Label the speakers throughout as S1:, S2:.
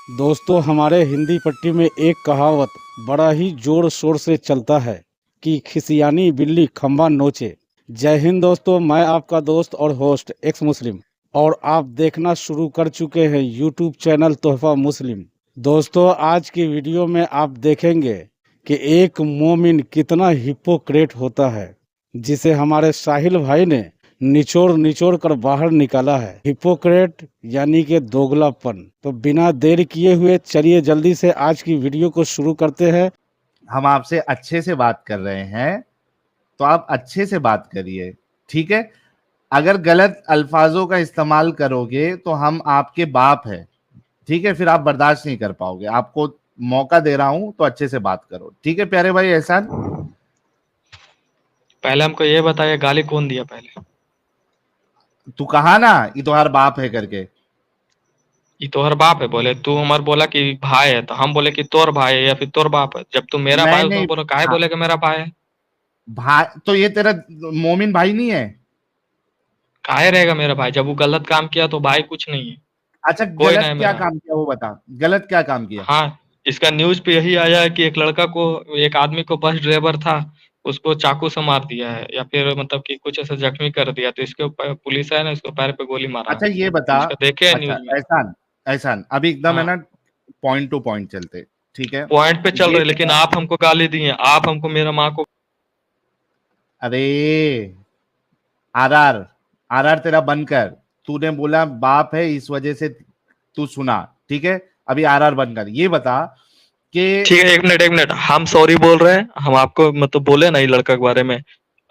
S1: दोस्तों, हमारे हिंदी पट्टी में एक कहावत बड़ा ही जोर शोर से चलता है कि खिसियानी बिल्ली खंबा नोचे। जय हिंद दोस्तों, मैं आपका दोस्त और होस्ट एक्स मुस्लिम, और आप देखना शुरू कर चुके हैं यूट्यूब चैनल तोहफा मुस्लिम। दोस्तों, आज की वीडियो में आप देखेंगे कि एक मोमिन कितना हिपोक्रेट होता है, जिसे हमारे साहिल भाई ने निचोड़ निचोड़ कर बाहर निकाला है। हिपोक्रेट यानी कि दोगलापन। तो बिना देर किए हुए चलिए जल्दी से आज की वीडियो को शुरू करते हैं।
S2: हम आपसे अच्छे से बात कर रहे हैं तो आप अच्छे से बात करिए, ठीक है। अगर गलत अल्फाजों का इस्तेमाल करोगे तो हम आपके बाप हैं, ठीक है, फिर आप बर्दाश्त नहीं कर पाओगे। आपको मौका दे रहा हूं तो अच्छे से बात करो, ठीक है प्यारे भाई एहसान।
S3: पहले हमको ये बताइए, गाली कौन दिया? पहले
S2: तू कहा ना ये तुम्हारा बाप है करके।
S3: ये तोहर बाप है बोले, तू हमार बोला कि भाई है, तो हम बोले कि तोर भाई है या फिर तोर बाप है। जब तू मेरा भाई
S2: मैंने
S3: तो बोलो काहे
S2: हाँ,
S3: बोले कि मेरा भाई है?
S2: भाई तो ये तेरा मोमिन भाई नहीं है?
S3: काहे रहेगा मेरा भाई? जब वो गलत काम किया तो भाई कुछ नहीं है,
S2: अच्छा,
S3: कोई ना
S2: गलत
S3: है
S2: क्या
S3: मेरा।
S2: काम किया वो बता, गलत क्या काम किया?
S3: हाँ, इसका न्यूज पे यही आया है कि एक लड़का को, एक आदमी को, बस ड्राइवर था, उसको चाकू से मार दिया है, या फिर मतलब कि कुछ ऐसा जख्मी कर दिया। तो इसके ऊपर पुलिस है ना, इसको पैर पे गोली मारा है।
S2: अच्छा ये बता,
S3: इसका देखे है
S2: अच्छा
S3: न्यूज में।
S2: एहसान, एहसान अभी एकदम है
S3: हाँ,
S2: ना, पॉइंट टू पॉइंट चलते, ठीक है।
S3: पॉइंट पे चल
S2: ये
S3: रहे, लेकिन
S2: बता,
S3: आप हमको गाली दिए, आप हमको, मेरा माँ को।
S2: अरे आरआर, आरआर तेरा बंद कर। तूने बोला बाप है इस वजह से तू सुना, ठीक है। अभी आरआर बंद कर। ये बता कि
S3: ठीक है, एक मिनट, हम सॉरी बोल रहे हैं। हम आपको मतलब बोले ना ये लड़का के बारे में,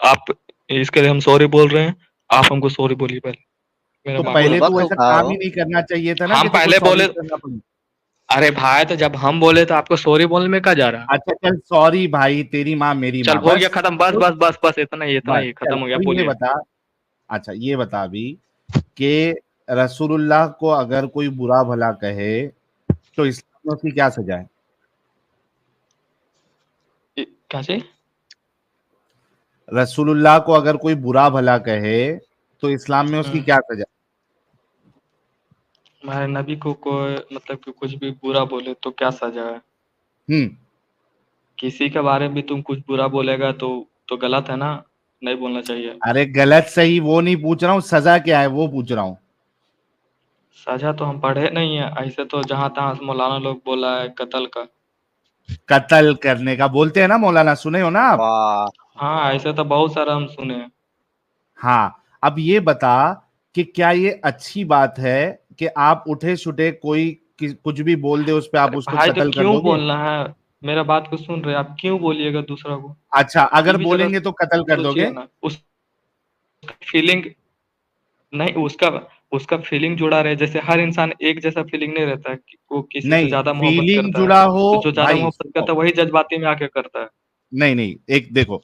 S3: आप इसके लिए हम सॉरी बोल रहे हैं। आप हमको सॉरी बोलिए पहले, मेरा
S2: तो
S3: माँ को।
S2: पहले तो
S4: बुड़बक
S2: ऐसा काम
S4: उठाओ।
S2: ही नहीं करना चाहिए था ना
S3: हम
S2: कि तेरे को
S3: पहले
S2: सॉरी
S3: बोले,
S2: करना पड़े।
S3: अरे भाई, तो जब हम बोले तो आपको सॉरी बोलने में क्या जा रहा?
S2: अच्छा चल, सॉरी भाई, तेरी माँ मेरी
S3: चल
S2: माँ,
S3: हो गया
S2: बस।
S3: खत्म, बस
S2: तो
S3: बस बस बस, इतना ही, इतना
S2: बस
S3: ही,
S2: चल,
S3: खत्म हो गया,
S2: अभी ये
S3: बोलिए।
S2: बता। अच्छा ये बता अभी कि रसूलुल्लाह को अगर कोई बुरा भला कहे तो इस्लाम में उसकी क्या सजा है?
S3: क्या चीज?
S2: रसूलुल्लाह को अगर कोई बुरा भला कहे तो इस्लाम में उसकी क्या सजा?
S3: हमारे नबी को कोई मतलब कि कुछ भी बुरा बोले तो क्या सजा है?
S2: हम्म।
S3: किसी के बारे में भी तुम कुछ बुरा बोलेगा तो गलत है ना, नहीं बोलना चाहिए।
S2: अरे गलत सही वो नहीं पूछ रहा हूँ, सजा क्या है वो पूछ रहा हूँ।
S3: सजा तो हम पढ़े नहीं है, ऐसे तो जहां तहां मौलाना लोग बोला है कत्ल का।
S2: कत्ल करने का बोलते हैं ना मौलाना, सुने हो ना आप?
S4: वाह।
S3: हाँ, ऐसे तो बहुत सारा हम सुने हैं।
S2: हाँ, अब ये बता कि क्या ये अच्छी बात है कि आप उठे छुटे कोई कुछ भी बोल दे उस पे आप
S3: अरे
S2: उसको
S3: भाई, तो
S2: कत्ल कर
S3: क्यों
S2: दोगे?
S3: बोलना है? मेरा बात को सुन रहे, आप क्यों बोलिएगा दूसरा को?
S2: अच्छा,
S3: ये
S2: अगर
S3: भी जरा
S2: बोलेंगे तो कत्ल कर
S3: सोचिए
S2: दोगे?
S3: ना, उस फीलिंग, नहीं उसका, उसका फीलिंग जुड़ा रहे। जैसे हर इंसान एक जैसा फीलिंग नहीं रहता है कि वो किसी से
S2: नहीं,
S3: ज्यादा मोहब्बत
S2: फीलिंग
S3: करता है।
S2: जुड़ा हो।
S3: तो जो ज्यादा
S2: भाई
S3: मोहब्बत
S2: सुनो,
S3: करता है वही जज्बाती में आके करता है।
S2: नहीं नहीं, एक देखो,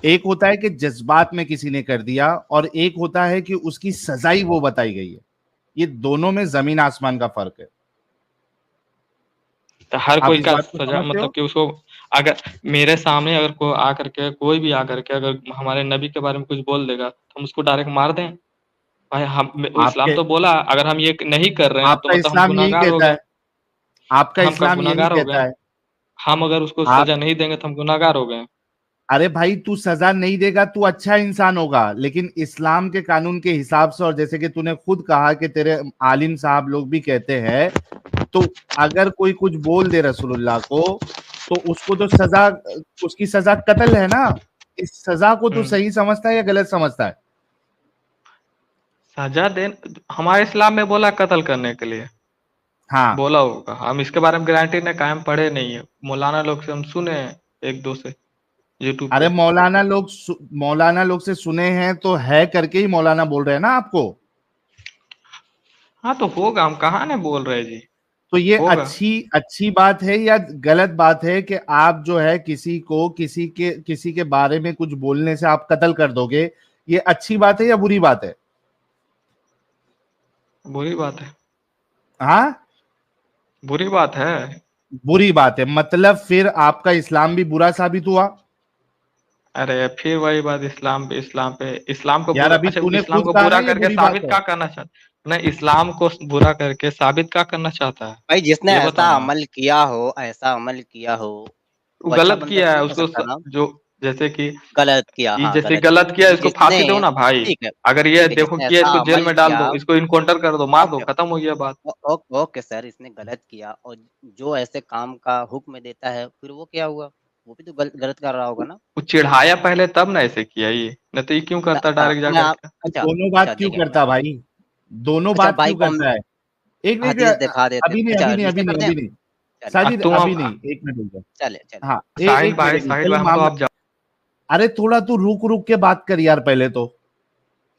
S2: एक होता है कि जज्बात में किसी ने कर दिया और एक होता है कि उसकी सजाई वो बताई गई है। ये दोनों में जमीन आसमान का फर्क है।
S3: तो हर
S2: आप
S3: कोई
S2: इस
S3: का
S2: बात को
S3: सजा
S2: समझते हो?
S3: मतलब कि उसको, अगर मेरे सामने अगर कोई आकर के, कोई भी आकर के अगर हमारे नबी के बारे में कुछ बोल देगा तो हम उसको डायरेक्ट मार दें? भाई, हम इस्लाम
S2: आपके
S3: तो बोला अगर हम ये नहीं कर रहे हैं तो
S2: आपका
S3: मतलब हम
S2: इस्लाम यही
S3: गुनाहगार हो
S2: कहता
S3: गए।
S2: है, आपका
S3: हम का
S2: इस्लाम यही
S3: गुनाहगार हो
S2: कहता
S3: गए।
S2: है।
S3: हम अगर उसको
S2: आप,
S3: सजा नहीं देंगे तो हम गुनाहगार हो गए।
S2: अरे भाई तू सजा नहीं देगा तू अच्छा इंसान होगा, लेकिन इस्लाम के कानून के हिसाब से, और जैसे कि तूने खुद कहा कि तेरे आलिम साहब लोग भी कहते हैं, तो अगर कोई कुछ बोल दे रसूलुल्लाह को तो उसको तो सजा, उसकी सजा कत्ल है ना। इस सजा को तू
S3: हम्म।
S2: सही समझता है या गलत समझता है?
S3: सजा दे, हमारे इस्लाम में बोला कत्ल करने के लिए
S2: हाँ।
S3: बोला होगा। हम इसके बारे में गारंटी ने कायम पढ़े नहीं है, मौलाना लोग से हम सुने हैं, एक दो से यूट्यूब
S2: अरे
S3: पे।
S2: मौलाना लोग से सुने हैं तो है करके ही मौलाना बोल रहे हैं ना आपको।
S3: हाँ, तो होगा, हम कहाँ ने बोल रहे जी।
S2: तो ये
S3: होगा।
S2: अच्छी अच्छी बात है या गलत बात है कि आप जो है किसी को किसी के बारे में कुछ बोलने से आप कत्ल कर दोगे? ये अच्छी बात है या बुरी बात है?
S3: बुरी बात है।
S2: हाँ,
S3: बुरी बात है।
S2: बुरी बात है। मतलब फिर आपका इस्लाम भी बुरा साबित हुआ।
S3: अरे फिर वही बात, इस्लाम पे, इस्लाम को
S2: यार
S3: बुरा,
S2: अभी
S3: अच्छा
S2: तूने
S3: इस्लाम
S2: खुद
S3: को
S2: कहा ना
S3: बुरा
S2: ये
S3: करके
S2: बुरी बात
S3: साबित
S2: है।
S3: क्या करना चाहते? अपने इस्लाम को बुरा करके साबित क्या करना चाहता है?
S4: भाई जिसने
S3: ये
S4: ऐसा
S3: बताओ ना।
S4: अमल किया हो, ऐसा अमल किया हो,
S3: वो
S4: वो अच्छा
S3: गलत
S4: बंदा
S3: किया
S4: तो
S3: है,
S4: नहीं हो
S3: उसको
S4: सकता ना?
S3: जो जैसे कि
S4: गलत किया, हाँ,
S3: जैसे
S4: गलत
S3: गलत किया है, इसको
S4: जिसने
S3: फांसी दो ना भाई।
S4: ठीक है,
S3: अगर ये
S4: ठीक है,
S3: देखो
S4: जिसने
S3: किया,
S4: ऐसा
S3: इसको जेल
S4: अमल
S3: में डाल
S4: किया
S3: दो, इसको इनकाउंटर कर दो, मार दो,
S4: ओके,
S3: खत्म हो गया बात।
S4: ओके सर, इसने गलत किया और जो ऐसे काम का हुक्म देता है, फिर वो क्या हुआ? वो भी तो गलत कर रहा होगा ना?
S3: वो चिढ़ाया पहले तब ना ऐसे किया ये, नहीं तो ये क्यों करता डायरेक्ट जा
S4: मैं आप
S3: करके।
S2: तो
S4: अच्छा,
S2: दोनों
S4: अच्छा
S2: बात क्यों
S4: देखिए
S2: करता भाई, दोनों
S4: अच्छा
S2: बात
S4: भाई
S2: क्यों
S4: को हम
S2: करता है? एक मिनट,
S4: हदीस दिखा देते
S2: अभी नहीं
S4: अच्छा
S2: अभी नहीं
S4: रिश्ते
S2: अभी नहीं
S4: करते हैं?
S2: अभी नहीं
S4: चलिए,
S3: अब
S2: साजिद,
S3: तुम
S2: अभी
S3: अब
S2: नहीं, एक मिनट रुक जाओ।
S4: चलिए।
S2: हाँ,
S3: साहिल
S2: एक
S3: भाई,
S2: मिनट
S3: साहिल
S2: पहले
S3: भाई, हम तो
S2: मामला।
S3: आप जा।
S2: अरे थोड़ा तू रुक रुक के बात कर यार, पहले तो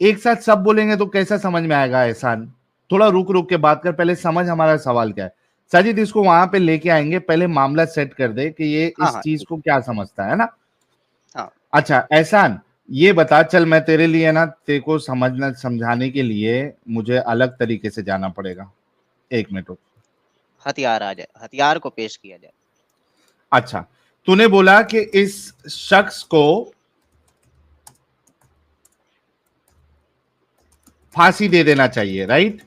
S2: एक साथ सब बोलेंगे तो कैसा समझ में आएगा एहसान। थोड़ा रुक रुक के बात कर, पहले समझ हमारा सवाल क्या है। साजिद इसको वहां पे लेके आएंगे, पहले मामला सेट कर दे कि ये
S4: हाँ,
S2: इस
S4: हाँ,
S2: चीज
S4: ठीक
S2: को क्या समझता है ना।
S4: हाँ।
S2: अच्छा एहसान, ये बता, चल मैं तेरे लिए ना, तेरे को समझना समझाने के लिए मुझे अलग तरीके से जाना पड़ेगा। एक मिनट रुक।
S4: हथियार आ जाए, हथियार को पेश किया जाए।
S2: अच्छा, तूने बोला कि इस शख्स को फांसी दे देना चाहिए, राइट?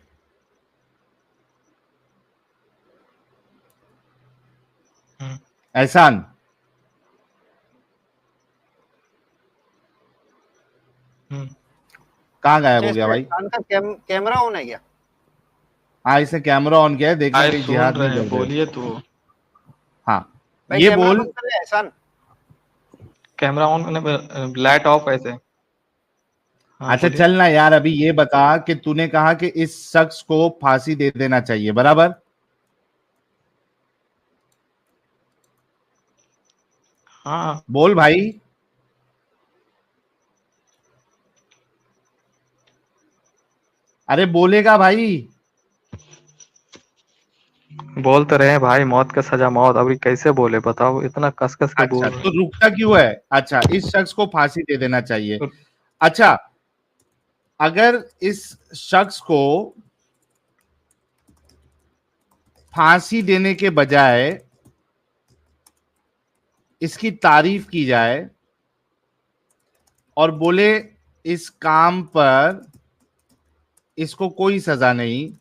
S2: एहसान, कहाँ गायब हो गया भाई?
S5: कैमरा ऑन है क्या?
S2: हाँ, इसे कैमरा ऑन किया है, देखना
S3: भाई
S2: कहीं
S3: सुन
S2: जिहाद नहीं
S3: रहे हैं,
S2: कर रहे।
S3: बोलिए तो।
S2: हाँ,
S5: भाई
S2: ये
S5: कैमरा
S2: बोल।
S5: बंद कर ले एहसान।
S3: कैमरा ऑन करने, लाइट ऑफ ऐसे। हाँ
S2: अच्छा
S3: बोलिए।
S2: चल ना यार, अभी ये बता कि तूने कहा कि इस शख्स को फांसी दे देना चाहिए, बराबर?
S3: हाँ
S2: बोल भाई। अरे बोलेगा भाई?
S3: बोल तो रहे हैं भाई, मौत का सजा मौत, अभी कैसे बोले बताओ, इतना कस कस के
S2: अच्छा
S3: बोल रहे
S2: तो रुकता क्यों है? अच्छा, इस शख्स को फांसी दे देना चाहिए।
S3: हैं।
S2: अच्छा, अगर इस शख्स को फांसी देने के बजाय इसकी तारीफ की जाए और बोले इस काम पर इसको कोई सजा नहीं,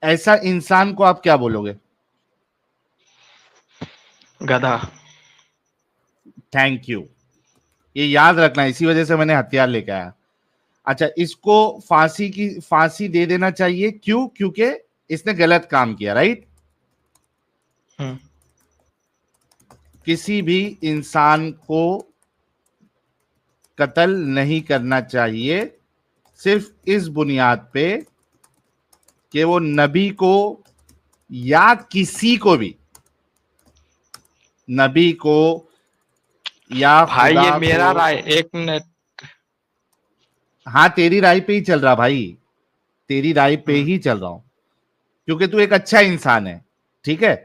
S2: ऐसा इंसान को आप क्या बोलोगे?
S3: गधा।
S2: थैंक यू, ये याद रखना, इसी वजह से मैंने हथियार लेके आया। अच्छा, इसको फांसी दे देना चाहिए, क्यों? क्योंकि इसने गलत काम किया, राइट?
S3: हम्म।
S2: किसी भी इंसान को कत्ल नहीं करना चाहिए, सिर्फ इस बुनियाद पे कि वो नबी को या किसी को भी, नबी को या
S3: भाई ये
S2: खुदा
S3: मेरा
S2: को।
S3: राय, एक मिनट।
S2: हाँ, तेरी राय पे ही चल रहा भाई, तेरी राय पे ही चल रहा हूं, क्योंकि तू एक अच्छा इंसान है, ठीक है?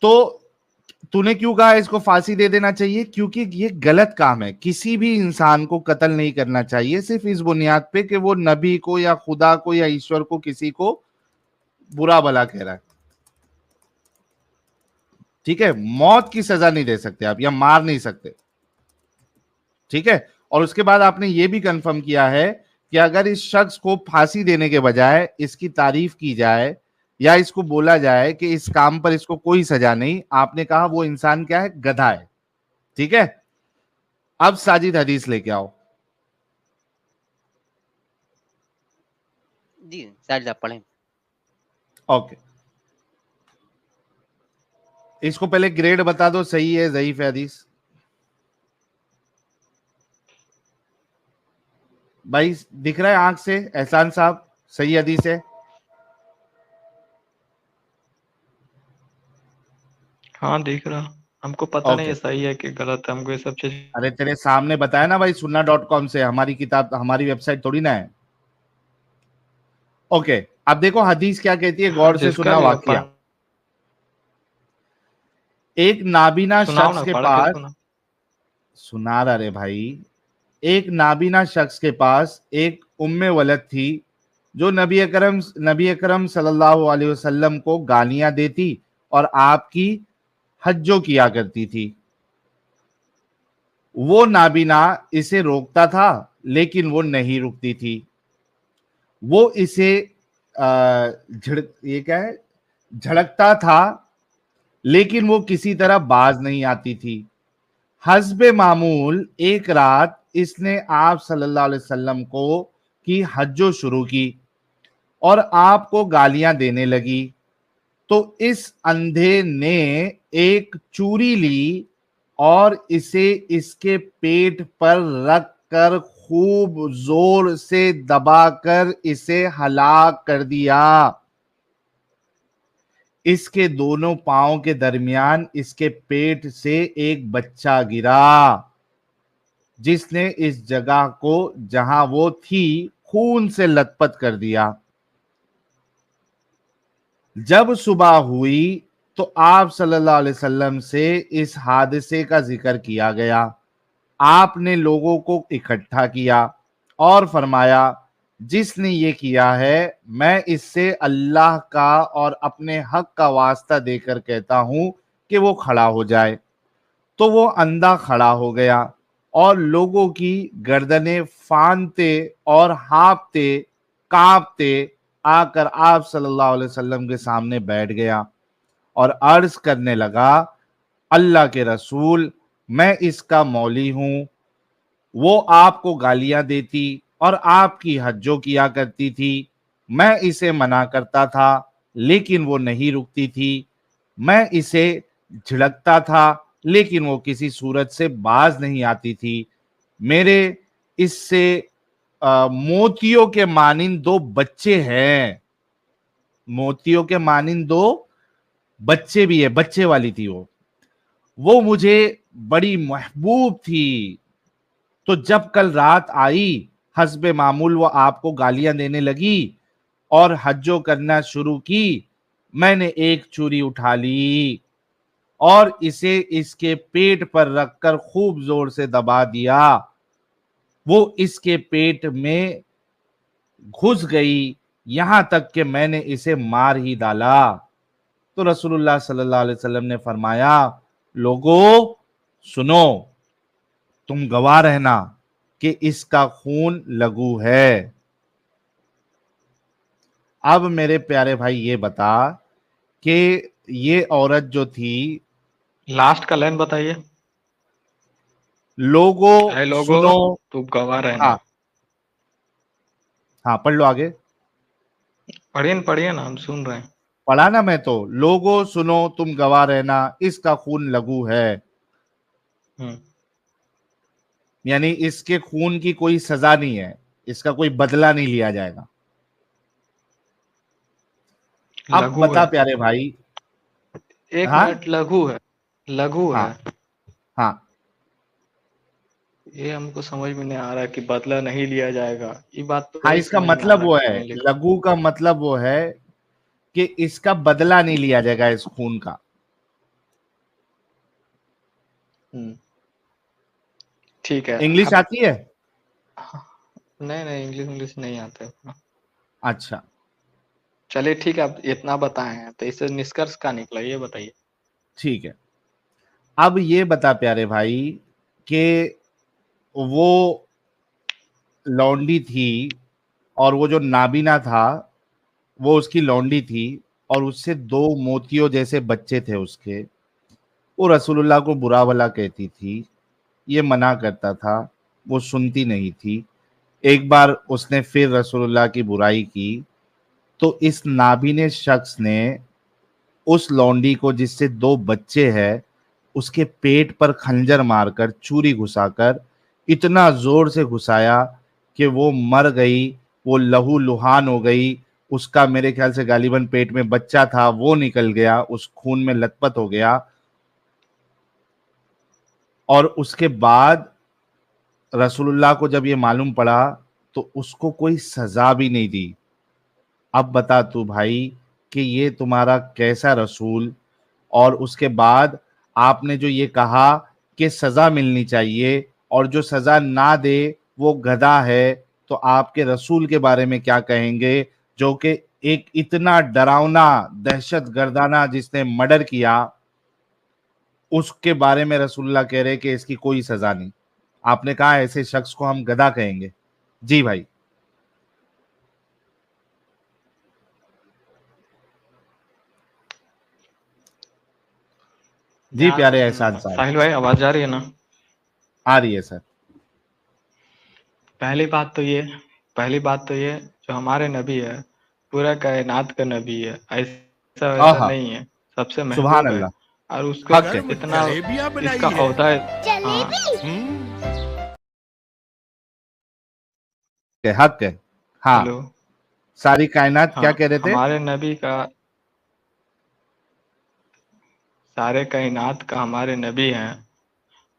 S2: तो तूने क्यों कहा इसको फांसी दे देना चाहिए? क्योंकि ये गलत काम है, किसी भी इंसान को कत्ल नहीं करना चाहिए सिर्फ इस बुनियाद पे कि वो नबी को या खुदा को या ईश्वर को, किसी को बुरा भला कह रहा है, ठीक है? मौत की सजा नहीं दे सकते आप, या मार नहीं सकते, ठीक है? और उसके बाद आपने ये भी कंफर्म किया है कि अगर इस शख्स को फांसी देने के बजाय इसकी तारीफ की जाए या इसको बोला जाए कि इस काम पर इसको कोई सजा नहीं, आपने कहा वो इंसान क्या है? गधा है, ठीक है? अब साजिद हदीस लेके आओ।
S4: जी साहिल साहब पढ़ें।
S2: ओके, इसको पहले ग्रेड बता दो, सही है ज़ईफ है हदीस? भाई दिख रहा है आंख से एहसान साहब, सही हदीस है?
S3: हाँ दिख रहा, हमको पता नहीं
S2: ओके,
S3: है सही है कि गलत है, हमको ये सब चीज।
S2: अरे तेरे सामने बताया ना भाई, sunna.com से, हमारी किताब, हमारी वेबसाइट थोड़ी ना है। ओके, अब देखो हदीस क्या कहती है,
S3: हाँ
S2: गौर से
S3: जिसका
S2: सुनना
S3: भी हो,
S2: वाकया। एक नाबीना
S3: सुनाओ
S2: शख्स
S3: ना,
S2: के
S3: पढ़ के
S2: पास,
S3: सुना।
S2: सुना रहा रे भाई, एक नाबीना शख्स के पास एक उम्मे वलद थी जो नबी अकरम सल्लल्लाहु अलैहि वसल्लम को गालियां देती और आपकी हज्जो किया करती थी। वो नाबीना इसे रोकता था लेकिन वो नहीं रुकती थी। वो इसे ये क्या है, झड़कता था, लेकिन वो किसी तरह बाज नहीं आती थी। हस्बे मामूल एक रात इसने आप सल्लल्लाहु अलैहि वसल्लम को की हज्जो शुरू की और आपको गालियां देने लगी। तो इस अंधे ने एक चूरी ली और इसे इसके पेट पर रख कर खूब जोर से दबाकर इसे हलाक कर दिया। इसके दोनों पांव के दरमियान इसके पेट से एक बच्चा गिरा, जिसने इस जगह को जहां वो थी खून से लथपथ कर दिया। जब सुबह हुई तो आप सल्लल्लाहु अलैहि वसल्लम से इस हादसे का जिक्र किया गया। आपने लोगों को इकट्ठा किया और फरमाया, जिसने ये किया है मैं इससे अल्लाह का और अपने हक का वास्ता देकर कहता हूं कि वो खड़ा हो जाए। तो वो अंधा खड़ा हो गया और लोगों की गर्दनें फांदते और हाँफते कांपते आकर आप सल्लल्लाहु अलैहि वसल्लम के सामने बैठ गया और अर्ज करने लगा, अल्लाह के रसूल, मैं इसका मौली हूं। वो आपको गालियां देती और आपकी हज्जों किया करती थी। मैं इसे मना करता था, लेकिन वो नहीं रुकती थी। मैं इसे झिड़कता था, लेकिन वो किसी सूरत से बाज नहीं आती थी। मेरे इससे मोतियों के मानिंद दो बच्चे हैं। मोतियों के मानिंद दो बच्चे भी है, बच्चे वाली थी वो मुझे बड़ी महबूब थी। तो जब कल रात आई, हस्बे मामूल वो आपको गालियां देने लगी और हज्जो करना शुरू की। मैंने एक चूरी उठा ली और इसे इसके पेट पर रखकर खूब जोर से दबा दिया। वो इसके पेट में घुस गई, यहां तक कि मैंने इसे मार ही डाला। तो रसूलुल्लाह सल्लल्लाहु अलैहि वसल्लम ने फरमाया, लोगों सुनो, तुम गवाह रहना कि इसका खून लघु है। अब मेरे प्यारे भाई ये बता कि ये औरत जो थी,
S3: लास्ट का लाइन बताइए।
S2: लोगों
S3: है लोगो,
S2: सुनो।
S3: तुम गवाह रहना।
S2: हाँ हाँ, पढ़ लो आगे।
S3: पढ़िए ना, हम सुन रहे हैं।
S2: पढ़ा ना मैं तो, लोगों सुनो तुम गवाह रहना, इसका खून लघु है।
S3: हम्म,
S2: यानी इसके खून की कोई सजा नहीं है, इसका कोई बदला नहीं लिया जाएगा। अब
S3: लघु
S2: बता
S3: है।
S2: प्यारे भाई।
S3: एक
S2: हाँ
S3: मिनट, लघु है, लघु
S2: हाँ
S3: है।
S2: हाँ
S3: ये हमको समझ में नहीं आ रहा कि बदला नहीं लिया जाएगा, ये बात तो
S2: हाँ,
S3: वही
S2: इसका
S3: समझ में आ
S2: मतलब
S3: रहा
S2: वो
S3: कि
S2: है,
S3: नहीं लिखा।
S2: लघु का मतलब वो है कि इसका बदला नहीं लिया जाएगा इस खून का।
S3: हम्म, ठीक है।
S2: इंग्लिश
S3: अब
S2: आती है?
S3: नहीं नहीं, इंग्लिश इंग्लिश नहीं आते उतना।
S2: अच्छा
S3: चलिए ठीक है, अब इतना बताए हैं तो इससे निष्कर्ष क्या निकला ये बताइए।
S2: ठीक है। अब ये बता प्यारे भाई कि वो लौंडी थी और वो जो नाबीना था वो उसकी लौंडी थी और उससे दो मोतियों जैसे बच्चे थे उसके। वो रसूलुल्लाह को बुरा भला कहती थी, ये मना करता था, वो सुनती नहीं थी। एक बार उसने फिर रसूलुल्लाह की बुराई की तो इस नाबीने शख्स ने उस लौंडी को जिससे दो बच्चे हैं उसके पेट पर खंजर मारकर चूरी घुसाकर इतना जोर से घुसाया कि वो मर गई। वो लहू लुहान हो गई। उसका मेरे ख्याल से गालिबन पेट में बच्चा था, वो निकल गया, उस खून में लथपथ हो गया। और उसके बाद रसूलुल्लाह को जब ये मालूम पड़ा तो उसको कोई सजा भी नहीं दी। अब बता तू भाई कि ये तुम्हारा कैसा रसूल। और उसके बाद आपने जो ये कहा कि सजा मिलनी चाहिए और जो सजा ना दे वो गधा है, तो आपके रसूल के बारे में क्या कहेंगे जो कि एक इतना डरावना दहशत गर्दाना जिसने मर्डर किया, उसके बारे में रसूलुल्लाह कह रहे कि इसकी कोई सजा नहीं। आपने कहा ऐसे शख्स को हम गधा कहेंगे। जी भाई। जी प्यारे एहसान साहब,
S3: साहिल भाई आवाज आ रही है ना?
S2: आ रही है सर।
S3: पहली बात तो ये जो हमारे नबी है पूरा कायनात का नबी है, ऐसा वैसा
S2: आहा,
S3: नहीं है, सबसे
S2: सुभान
S3: महबूब है।
S2: अल्लाह,
S3: और उसको
S2: हक है,
S3: इतना इसका ओहदा है। हाँ,
S2: हक है। हाँ,
S3: हेलो।
S2: सारी कायनात क्या
S3: हाँ,
S2: कह रहे थे?
S3: हमारे नबी का सारे कायनात का हमारे नबी हैं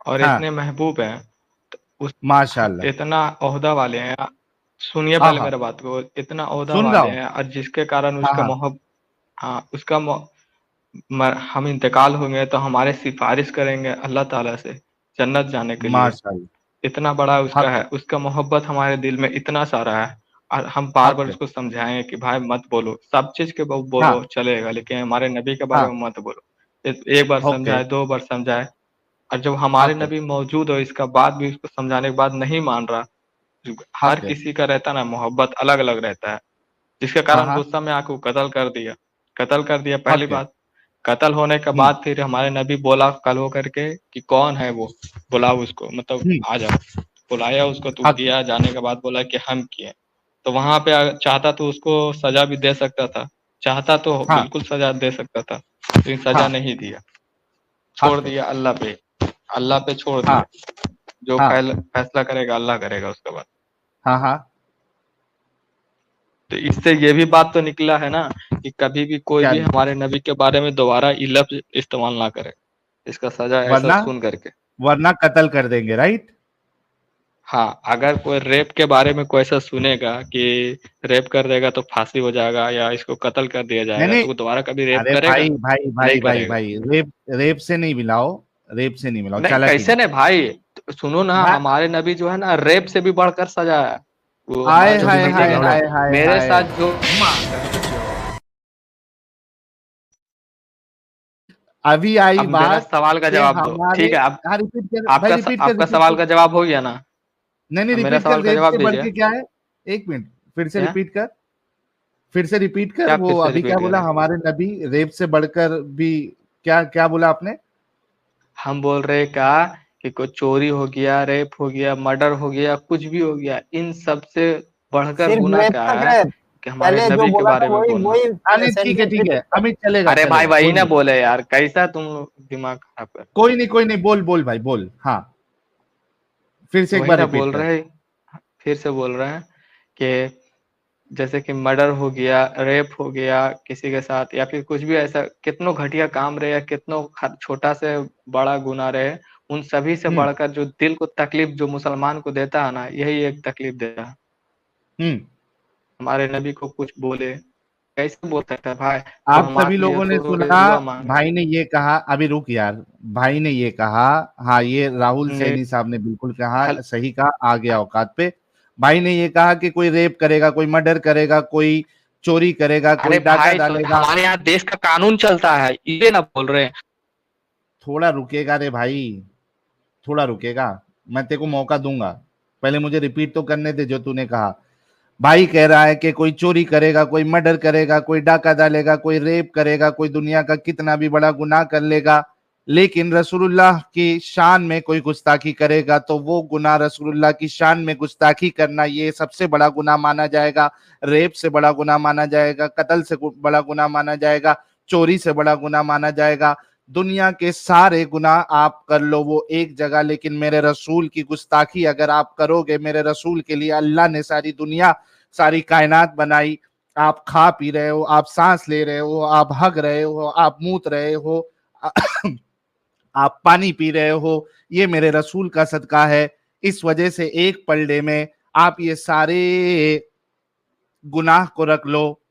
S3: और
S2: हाँ,
S3: इतने महबूब हैं, तो उस
S2: माशाअल्लाह।
S3: इतना ओहदा वाले हैं। सुनिए पहले
S2: आहा,
S3: मेरे बात को, इतना ओहदा
S2: सुन रहा
S3: वाले
S2: हूँ।
S3: हैं और जिसके कारण
S2: हाँ
S3: उसका
S2: हाँ,
S3: हाँ उसका हम इंतकाल होंगे तो हमारे सिफारिश करेंगे अल्लाह ताला से जन्नत जाने के लिए।
S2: माशाअल्लाह,
S3: इतना बड़ा उसका
S2: हक
S3: है,
S2: है,
S3: उसका मोहब्बत हमारे दिल में इतना सारा है। और हम बार
S2: हक
S3: बार
S2: है।
S3: उसको समझाएं कि भाई मत बोलो, सब चीज के
S2: हाँ
S3: बोलो चलेगा, लेकिन हमारे नबी के बारे
S2: हाँ,
S3: में मत बोलो। एक बार
S2: ओके,
S3: समझाए, दो बार समझाए, और जब हमारे
S2: हक है,
S3: नबी मौजूद हो इसका बाद भी उसको समझाने के बाद नहीं मान रहा। हर
S2: हक है।
S3: किसी का रहता ना मोहब्बत अलग अलग रहता है, जिसके
S2: हाँ
S3: कारण
S2: हाँ,
S3: गुस्सा में आके वो कत्ल कर दिया पहली
S2: हक है।
S3: बात। कत्ल होने के बाद फिर हमारे नबी बोला कल हो करके कि कौन है वो, बुलाओ उसको, मतलब
S2: हम्म,
S3: आ जाओ। बुलाया उसको तो
S2: हक है।
S3: किया, जाने के बाद बोला कि हम किए। तो वहां पे चाहता तो उसको सजा भी दे सकता था, चाहता तो
S2: हाँ
S3: बिल्कुल सजा दे सकता था, लेकिन सजा
S2: हाँ,
S3: नहीं दिया, छोड़
S2: हक है।
S3: दिया अल्लाह पे। अल्लाह पे छोड़
S2: हाँ
S3: दिया, जो
S2: हाँ
S3: फैसला करेगा अल्लाह करेगा उसके बाद।
S2: हाँ हाँ,
S3: तो इससे ये भी बात तो निकला है ना कि कभी भी कोई
S2: क्या
S3: भी
S2: निकला?
S3: हमारे नबी के बारे में दोबारा ये लफ्ज इस्तेमाल ना करे, इसका सजा ऐसा
S2: वरना,
S3: सुन करके।
S2: वरना कत्ल कर देंगे, राइट?
S3: हाँ, अगर कोई रेप के बारे में कोई ऐसा सुनेगा कि रेप कर देगा तो फांसी हो जाएगा या इसको कत्ल कर दिया
S2: नहीं
S3: जाएगा,
S2: नहीं,
S3: तो वो दोबारा कभी रेप
S2: अरे
S3: करेगा?
S2: भाई भाई
S3: नहीं
S2: भाई भाई
S3: करेगा।
S2: भाई, रेप, रेप से नहीं मिलाओ, रेप से नहीं मिलाओ,
S3: नहीं
S2: चालाकी
S3: कैसे
S2: मत
S3: ने भाई, तो सुनो ना,
S2: भाई।
S3: हमारे नबी जो है ना रेप से भी बढ़कर सजा है। वो
S2: हाय
S3: हमारे नबी
S2: हाय हाय
S3: समझेंगे ना,
S2: हाय हाय
S3: मेरे
S2: हाय,
S3: साथ जो
S2: अभी आई
S3: अब मेरा
S2: बात
S3: सवाल का
S2: कि
S3: जवाब दो,
S2: हमारे,
S3: ठीक है? अब
S2: हाँ रिपीट कर भाई,
S3: आपका
S2: रिपीट कर,
S3: आपका
S2: रिपीट
S3: सवाल
S2: कर।
S3: का जवाब हो गया ना?
S2: नहीं नहीं,
S3: अब मेरा
S2: रिपीट कर,
S3: सवाल का
S2: रेप
S3: जवाब
S2: से बढ़
S3: दीजिए।
S2: के क्या है? एक मिनट, फिर से
S3: क्या?
S2: रिपीट कर, फिर से रिपीट कर।
S3: क्या
S2: वो
S3: फिर से
S2: अभी क्या
S3: रिपीट
S2: बोला,
S3: करें?
S2: हमारे नबी रेप से बढ़कर भी, क्या क्या बोला आपने?
S3: हम बोल रहे क्या कि कोई चोरी हो गया, रेप हो गया, मर्डर हो गया, कुछ भी हो गया, इन सब से बढ़कर
S5: सिर्फ
S3: गुनाह
S5: रेप
S3: क्या
S5: तक
S3: है
S5: है।
S3: कि हमारे
S5: पहले जो
S3: नबी के
S5: बोला था
S3: बारे में
S5: वही
S3: बोलना।
S5: वही
S2: हाँ नहीं,
S5: सेंटेंस
S2: ठीक है,
S5: रिपीट कर।
S2: अभी चलेगा,
S3: अरे भाई
S2: चलेगा,
S3: वही
S2: कोई
S3: ना
S2: नहीं,
S3: बोले यार, कैसा तुम दिमाग खराब कर।
S2: कोई नहीं, कोई नहीं, बोल बोल भाई, बोल। हाँ, फिर से
S3: तो
S2: एक
S3: वही
S2: बार
S3: ना
S2: रिपीट
S3: बोल
S2: कर।
S3: रहे हैं, फिर से बोल रहे हैं कि जैसे कि मर्डर हो गया, रेप हो गया किसी के साथ, या फिर कुछ भी ऐसा कितनों घटिया काम रहे या कितनों छोटा से बड़ा गुनाह रहे, उन सभी से
S2: हम्म
S3: बढ़कर जो दिल को तकलीफ जो मुसलमान को देता है ना, यही एक तकलीफ देता है।
S2: हम्म।
S3: हमारे नबी को कुछ बोले, कैसे बोल सकता है भाई? तो
S2: आप सभी
S3: हमारे लिए
S2: लोगों ने
S3: रो रो के
S2: सुना,
S3: दुआ मांगे।
S2: भाई ने ये कहा, अभी रुक यार, भाई ने ये कहा, हाँ ये राहुल
S3: ने-
S2: सैनी साहब ने बिल्कुल कहा,
S3: हल-
S2: सही कहा, आ गया औकात पे। भाई ने ये कहा कि कोई रेप करेगा, कोई मर्डर करेगा, कोई चोरी करेगा,
S3: अरे
S2: कोई डाका
S3: भाई तो
S2: डालेगा।
S3: हमारे यहाँ देश का कानून चलता है, ये ना बोल रहे हैं।
S2: थोड़ा रुकेगा रे भाई, थोड़ा रुकेगा, मैं तेरे को मौका दूंगा, पहले मुझे रिपीट तो करने दे जो तूने कहा। भाई कह रहा है कि कोई चोरी करेगा, कोई मर्डर करेगा, कोई डाका डालेगा, कोई रेप करेगा, कोई दुनिया का कितना भी बड़ा गुनाह कर लेगा, लेकिन रसूलुल्लाह की शान में कोई गुस्ताखी करेगा तो वो गुनाह रसूलुल्लाह की शान में गुस्ताखी करना ये सबसे बड़ा गुनाह माना जाएगा, रेप से बड़ा गुनाह माना जाएगा, कत्ल से बड़ा गुनाह माना जाएगा, चोरी से बड़ा गुनाह माना जाएगा। दुनिया के सारे गुनाह आप कर लो वो एक जगह, लेकिन मेरे रसूल की गुस्ताखी अगर आप करोगे, मेरे रसूल के लिए अल्लाह ने सारी दुनिया, सारी कायनात बनाई। आप खा पी रहे हो, आप सांस ले रहे हो, आप हग रहे हो, आप मूत रहे हो, आप पानी पी रहे हो, ये मेरे रसूल का सदका है। इस वजह से एक पलड़े में आप ये सारे गुनाह को रख लो,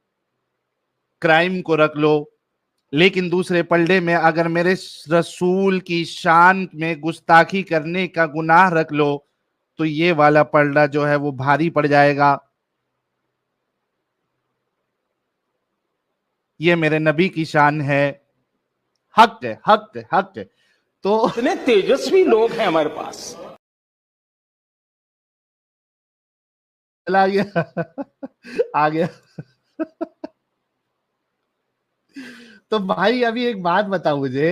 S2: क्राइम को रख लो, लेकिन दूसरे पलड़े में अगर मेरे रसूल की शान में गुस्ताखी करने का गुनाह रख लो, तो ये वाला पलड़ा जो है वो भारी पड़ जाएगा। ये मेरे नबी की शान है, हक है, हक है, हक है। तो
S6: इतने तेजस्वी लोग हैं हमारे पास।
S2: चला गया, आ गया। तो भाई अभी एक बात बताओ मुझे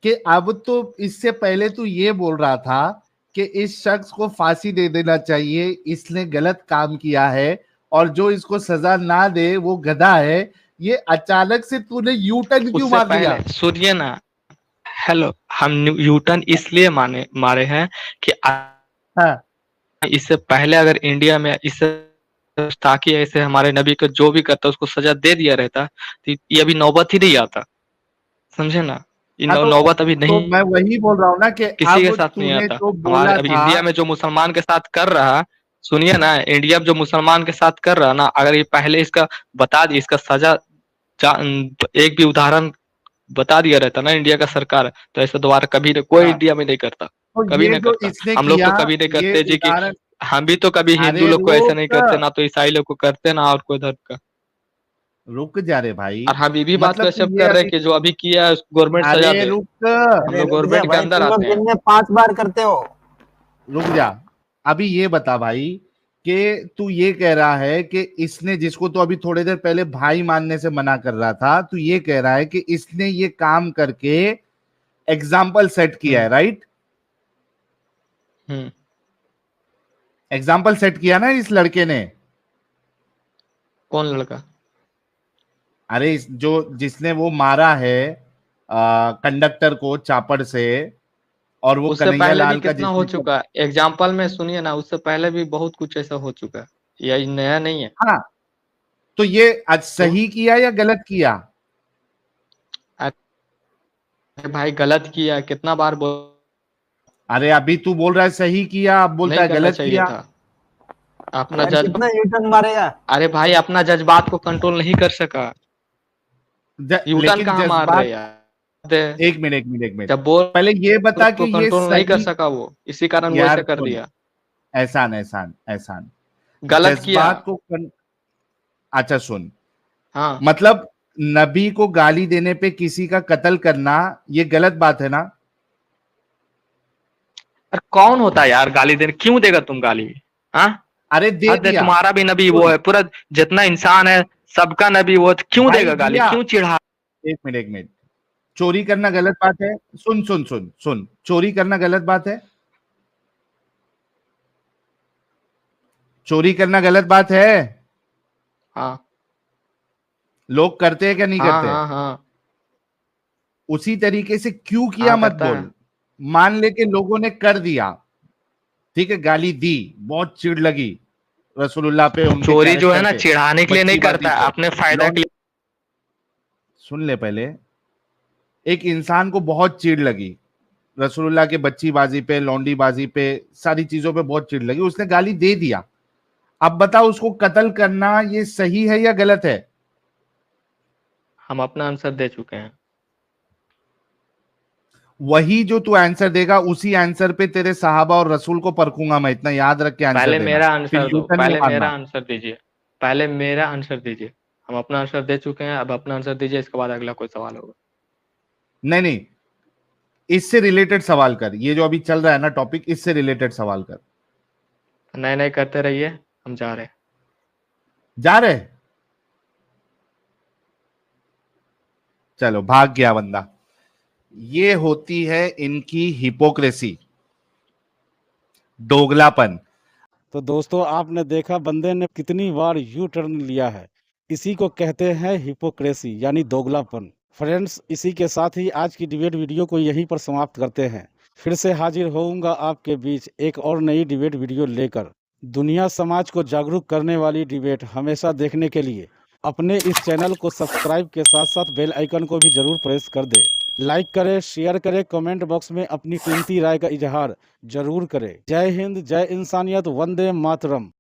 S2: कि अब तो इससे पहले तू ये बोल रहा था कि इस शख्स को फांसी दे देना चाहिए, इसने गलत काम किया है, और जो इसको सजा ना दे वो गधा है। ये अचानक से तूने यू टर्न क्यों
S3: उससे
S2: मार लिया?
S3: पहले सुनिए ना, हेलो, हम यूटर्न इसलिए मारे हैं कि
S2: हाँ
S3: इससे पहले अगर इंडिया में इससे ताकि ऐसे हमारे नबी को जो भी करता उसको सजा दे दिया रहता तो ये अभी नौबत ही नहीं आता, समझे ना। ये
S2: हाँ,
S3: नौबत अभी
S2: तो
S3: नहीं,
S2: मैं वही बोल रहा हूँ ना कि
S3: किसी के
S2: अब
S3: साथ नहीं
S2: तूने
S3: आता।
S2: जो
S3: हमारे
S2: बोला
S3: अभी
S2: था,
S3: इंडिया में जो मुसलमान के साथ कर रहा, सुनिए ना, इंडिया में जो मुसलमान के साथ कर रहा ना, अगर ये पहले इसका बता दी, इसका सजा एक भी उदाहरण बता दिया रहता ना इंडिया का सरकार, तो ऐसा दोबारा कभी कोई
S2: हाँ,
S3: इंडिया में नहीं करता,
S2: तो
S3: कभी
S2: ये
S3: नहीं
S2: जो
S3: करता।
S2: इसने
S3: हम लोग
S2: किया,
S3: तो कभी नहीं
S2: ये
S3: करते जी कि
S2: उदाहरण।
S3: हम भी तो कभी हिंदू
S2: अरे
S3: लोग को ऐसा नहीं करते,
S2: रुक,
S3: ना तो ईसाई लोग को करते, ना और कोई धर्म का।
S2: रुक जा रे भाई।
S3: और हम ये भी बात को
S2: मतलब तू
S3: एक्सेप्ट
S2: ये
S3: कर रहे हैं
S2: अभी,
S3: कि जो अभी किया है उसको गवर्नमेंट सजा
S2: अरे
S3: दे,
S2: रुक,
S3: हम
S5: अरे
S3: लोग
S5: रुक जा
S3: गवर्नमेंट के
S5: भाई,
S3: अंदर
S5: तुम
S3: आते
S5: लोग
S3: हैं।
S5: दिन में 5 बार करते हो।
S2: रुक जा। अभी ये बता भाई कि तू ये कह रहा है कि इसने, जिसको तो अभी थोड़ी देर पहले भाई मानने से मना कर रहा था, तू ये कह रहा है कि इसने ये काम करके एग्जाम्पल सेट किया है, राइट?
S3: हम्म,
S2: एग्जाम्पल सेट किया ना इस लड़के ने।
S3: कौन लड़का?
S2: अरे जो जिसने वो मारा है कंडक्टर को चापड़ से, और वो
S3: उससे
S2: कन्हैया
S3: पहले भी
S2: लाल का
S3: कितना हो
S2: जिसने,
S3: चुका है एग्जाम्पल में, सुनिए ना, उससे पहले भी बहुत कुछ ऐसा हो चुका है, ये नया नहीं है।
S2: हाँ, तो ये आज
S3: तो
S2: सही किया या गलत किया?
S3: अरे भाई गलत किया, कितना बार बोल,
S2: अरे अभी तू बोल रहा है सही किया, अब बोलता
S3: नहीं
S2: है
S3: करना
S2: गलत
S3: चाहिए
S2: किया।
S3: था अपना
S5: यार
S3: जज।
S5: कितना यूटर्न मारेगा।
S3: अरे भाई अपना जज्बात को कंट्रोल नहीं कर सका, यूटर्न
S2: लेकिन
S3: कहाँ मार
S2: जज्बात,
S3: रहे यार।
S2: एक मिनट एक मिनट एक मिनट,
S3: जब बोल
S2: पहले ये बता
S3: उसको
S2: कि ये
S3: कंट्रोल नहीं कर
S2: सही।
S3: सका वो, इसी कारण वो
S2: यार
S3: ऐसे कर
S2: सुन,
S3: दिया,
S2: एहसान एहसान एहसान,
S3: गलत किया।
S2: अच्छा सुन,
S3: हाँ,
S2: मतलब नबी को गाली देने पे किसी का कत्ल करना ये गलत बात है ना?
S3: अरे कौन होता है यार गाली देने, क्यों देगा तुम गाली? हाँ,
S2: अरे दे
S3: हद है,
S2: दिया।
S3: तुम्हारा भी नबी वो
S2: सुन,
S3: है, पूरा जितना इंसान है सबका नबी वो है, तो क्यों
S2: भाई
S3: देगा गाली,
S2: दिया।
S3: क्यों चिढ़ा?
S2: एक मिनट, चोरी करना गलत बात है? सुन सुन सुन सुन, चोरी करना गलत बात है? चोरी करना गलत बात है?
S3: हाँ
S2: लोग करते हैं क्या नहीं
S3: हाँ
S2: करते?
S3: हाँ हाँ
S2: उसी तरीके से क्यों किया
S3: हाँ,
S2: मत
S3: करता है।
S2: बोल। मान ले कि लोगों ने कर दिया, ठीक है, गाली दी, बहुत चिढ़ लगी रसूलुल्लाह पे, उनके
S3: चोरी जो है ना
S2: कैरेक्टर पे,
S3: चिढ़ाने के लिए नहीं
S2: बच्चीबाजी
S3: करता,
S2: पे,
S3: अपने फायदा के लिए।
S2: सुन ले पहले। एक इंसान को बहुत चिढ़ लगी रसूलुल्लाह के बच्चीबाजी पे, लौंडीबाजी पे, सारी चीजों पे बहुत चिढ़ लगी, उसने गाली दे दिया। अब बताओ उसको कत्ल करना ये सही है या गलत है?
S3: हम अपना आंसर दे चुके हैं।
S2: वही जो तू आंसर देगा उसी आंसर पे तेरे सहाबा और रसूल को परखूंगा मैं, इतना याद रख के आंसर
S3: पहले
S2: देना।
S3: मेरा
S2: फिर
S3: आंसर दो,
S2: यूटर्न नहीं
S3: पहले
S2: मारना।
S3: मेरा आंसर दीजिए, पहले मेरा आंसर दीजिए। हम अपना आंसर दे चुके हैं, अब अपना आंसर दीजिए, इसके बाद अगला कोई सवाल होगा।
S2: नहीं नहीं, इससे रिलेटेड सवाल कर, ये जो अभी चल रहा है ना टॉपिक, इससे रिलेटेड सवाल कर।
S3: नए नए करते रहिए, हम जा रहे हैं।
S2: जा रहे? चलो भाग गया बंदा। ये होती है इनकी हिपोक्रेसी, दोगलापन।
S1: तो दोस्तों आपने देखा बंदे ने कितनी बार यू टर्न लिया है, इसी को कहते हैं हिपोक्रेसी यानी दोगलापन। फ्रेंड्स, इसी के साथ ही आज की डिबेट वीडियो को यहीं पर समाप्त करते हैं। फिर से हाजिर होऊंगा आपके बीच एक और नई डिबेट वीडियो लेकर। दुनिया समाज को जागरूक करने वाली डिबेट हमेशा देखने के लिए अपने इस चैनल को सब्सक्राइब के साथ साथ बेल आइकन को भी जरूर प्रेस कर दे। लाइक करें, शेयर करें, कमेंट बॉक्स में अपनी कीमती राय का इजहार जरूर करें। जय हिंद, जय इंसानियत, वंदे मातरम।